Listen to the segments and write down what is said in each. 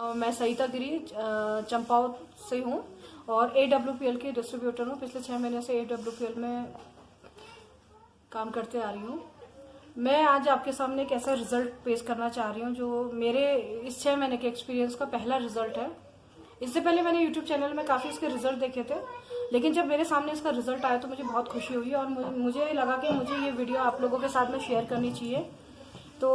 मैं सरिता गिरी चंपावत से हूँ और AWPL की डिस्ट्रीब्यूटर हूँ। पिछले 6 महीने से AWPL में काम करते आ रही हूँ। मैं आज आपके सामने एक ऐसा रिजल्ट पेश करना चाह रही हूँ जो मेरे इस 6 महीने के एक्सपीरियंस का पहला रिजल्ट है। इससे पहले मैंने YouTube चैनल में काफ़ी इसके रिजल्ट देखे थे, लेकिन जब मेरे सामने इसका रिजल्ट आया तो मुझे बहुत खुशी हुई और मुझे लगा कि मुझे ये वीडियो आप लोगों के साथ में शेयर करनी चाहिए। तो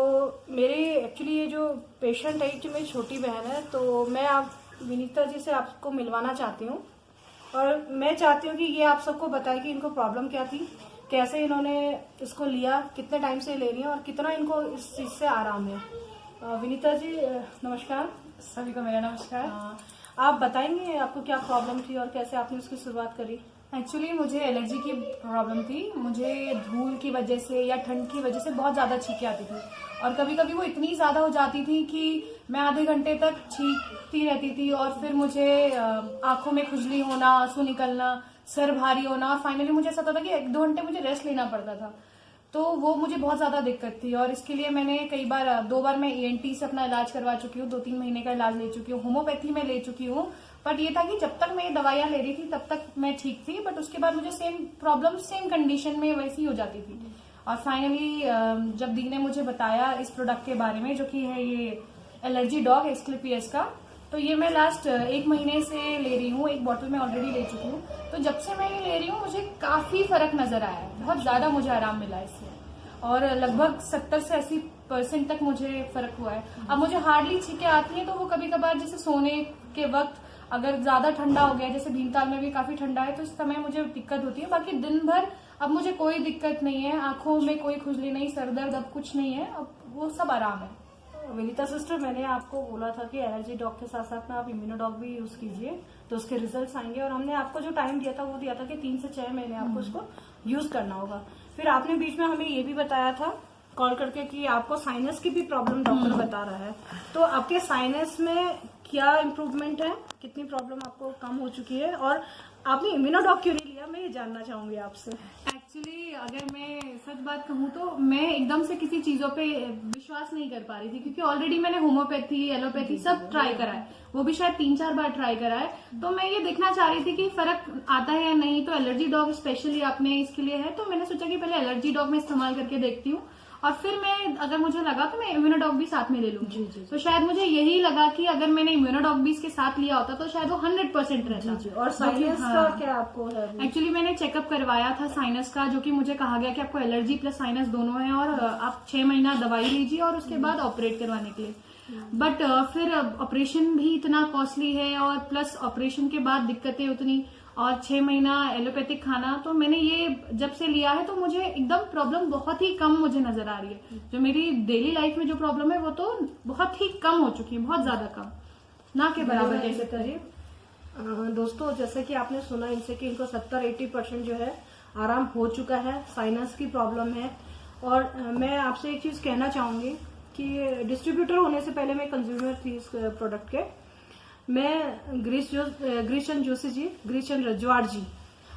मेरी एक्चुअली ये जो पेशेंट है कि मेरी छोटी बहन है, तो मैं आप विनीता जी से आपको मिलवाना चाहती हूँ और मैं चाहती हूँ कि ये आप सबको बताएं कि इनको प्रॉब्लम क्या थी, कैसे इन्होंने इसको लिया, कितने टाइम से ले रही हैं और कितना इनको इस चीज़ से आराम है। विनीता जी नमस्कार। सभी को मेरा नमस्कार। आप बताएंगे आपको क्या प्रॉब्लम थी और कैसे आपने उसकी शुरुआत करी? एक्चुअली मुझे एलर्जी की प्रॉब्लम थी। मुझे धूल की वजह से या ठंड की वजह से बहुत ज़्यादा छींकें आती थी और कभी कभी वो इतनी ज़्यादा हो जाती थी कि मैं आधे घंटे तक छींकती रहती थी और फिर मुझे आंखों में खुजली होना, आंसू निकलना, सर भारी होना और फाइनली मुझे ऐसा होता था कि 1-2 घंटे मुझे रेस्ट लेना पड़ता था। तो वो मुझे बहुत ज़्यादा दिक्कत थी और इसके लिए मैंने कई बार 2 बार मैं ENT से अपना इलाज करवा चुकी हूँ, 2-3 महीने का इलाज ले चुकी हूँ, होम्योपैथी में ले चुकी हूँ। बट ये था कि जब तक मैं ये दवाइयाँ ले रही थी तब तक मैं ठीक थी, बट उसके बाद मुझे सेम प्रॉब्लम सेम कंडीशन में वैसी हो जाती थी। और फाइनली जब दी ने मुझे बताया इस प्रोडक्ट के बारे में, जो कि है ये एलर्जी डॉग एस्क्लेपियस का, तो ये मैं लास्ट 1 महीने से ले रही हूँ। 1 बॉटल मैं ऑलरेडी ले चुकी हूँ। तो जब से मैं ये ले रही हूँ मुझे काफी फर्क नजर आया है, बहुत ज्यादा मुझे आराम मिला इससे और लगभग 70 से 80% तक मुझे फर्क हुआ है। अब मुझे हार्डली छींकें आती हैं, तो वो कभी कभार जैसे सोने के वक्त अगर ज्यादा ठंडा हो गया, जैसे भीमताल में भी काफी ठंडा है, तो इस समय मुझे दिक्कत होती है। बाकी दिन भर अब मुझे कोई दिक्कत नहीं है, आंखों में कोई खुजली नहीं, सर दर्द अब कुछ नहीं है, अब वो सब आराम है। विनीता सिस्टर, मैंने आपको बोला था कि एलर्जी डॉग के साथ साथ में आप इम्यूनोडॉग भी यूज कीजिए तो उसके रिजल्ट्स आएंगे और हमने आपको जो टाइम दिया था वो दिया था कि 3 से 6 महीने आपको उसको यूज करना होगा। फिर आपने बीच में हमें ये भी बताया था कॉल करके कि आपको साइनस की भी प्रॉब्लम डॉक्टर बता रहा है, तो आपके साइनस में क्या इम्प्रूवमेंट है, कितनी प्रॉब्लम आपको कम हो चुकी है और आपने इम्यूनोडॉग क्यों नहीं लिया, मैं ये जानना चाहूंगी आपसे। एक्चुअली अगर मैं सच बात कहूँ तो मैं एकदम से किसी चीजों पे विश्वास नहीं कर पा रही थी, क्योंकि ऑलरेडी मैंने होम्योपैथी, एलोपैथी सब ट्राई करा है, वो भी शायद 3-4 बार ट्राई करा है। तो मैं ये देखना चाह रही थी कि फर्क आता है या नहीं। तो एलर्जी डॉग स्पेशली आपने इसके लिए है, तो मैंने सोचा कि पहले एलर्जी डॉग में इस्तेमाल करके देखती हूँ और फिर मैं अगर मुझे लगा तो मैं इम्यूनोडॉग भी साथ में ले लूंगी। तो शायद मुझे यही लगा कि अगर मैंने इम्यूनोडॉग भी इसके साथ लिया होता तो शायद वो 100% रहता। और साइनस का क्या आपको है? एक्चुअली मैंने चेकअप करवाया था साइनस का, जो कि मुझे कहा गया कि आपको एलर्जी प्लस साइनस दोनों है और आप 6 महीना दवाई लीजिए और उसके बाद ऑपरेट करवाने के लिए। बट फिर ऑपरेशन भी इतना कॉस्टली है और प्लस ऑपरेशन के बाद दिक्कतें उतनी और 6 महीना एलोपैथिक खाना। तो मैंने ये जब से लिया है तो मुझे एकदम प्रॉब्लम बहुत ही कम मुझे नजर आ रही है। जो मेरी डेली लाइफ में जो प्रॉब्लम है वो तो बहुत ही कम हो चुकी है, बहुत ज्यादा कम, ना के बराबर कह सकते हैं। दोस्तों, जैसे कि आपने सुना इनसे कि इनको 70-80% जो है आराम हो चुका है, साइनस की प्रॉब्लम है। और मैं आपसे एक चीज कहना चाहूंगी कि डिस्ट्रीब्यूटर होने से पहले मैं कंज्यूमर थी इस प्रोडक्ट के। मैं गिरीश चंद्र रजवाड़ जी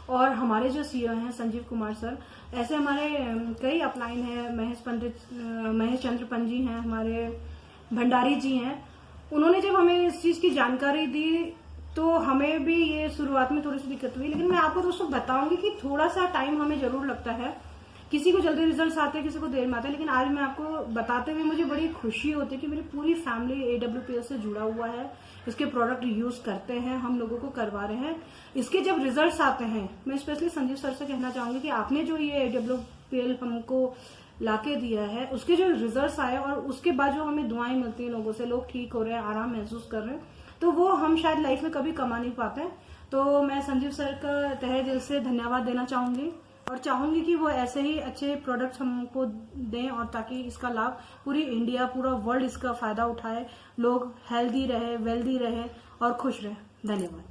और हमारे जो CEO हैं संजीव कुमार सर, ऐसे हमारे कई अपलाइन हैं, महेश चंद्र पंजी हैं, हमारे भंडारी जी हैं। उन्होंने जब हमें इस चीज की जानकारी दी तो हमें भी ये शुरुआत में थोड़ी सी दिक्कत हुई, लेकिन मैं आपको दोस्तों बताऊंगी कि थोड़ा सा टाइम हमें जरूर लगता है। किसी को जल्दी रिजल्ट्स आते हैं, किसी को देर में आते हैं, लेकिन आज मैं आपको बताते हुए मुझे बड़ी खुशी होती है कि मेरी पूरी फैमिली AWPL से जुड़ा हुआ है, इसके प्रोडक्ट यूज करते हैं, हम लोगों को करवा रहे हैं। इसके जब रिजल्ट्स आते हैं, मैं स्पेशली संजीव सर से कहना चाहूंगी कि आपने जो ये AWPL हमको लाके दिया है, उसके जो रिजल्ट्स आए और उसके बाद जो हमें दुआएं मिलती हैं लोगों से, लोग ठीक हो रहे हैं, आराम महसूस कर रहे हैं, तो वो हम शायद लाइफ में कभी कमा नहीं पाते। तो मैं संजीव सर का तहे दिल से धन्यवाद देना चाहूंगी और चाहूंगी कि वो ऐसे ही अच्छे प्रोडक्ट्स हमको दें और ताकि इसका लाभ पूरी इंडिया, पूरा वर्ल्ड इसका फायदा उठाए, लोग हेल्दी रहे, वेल्दी रहे और खुश रहे। धन्यवाद।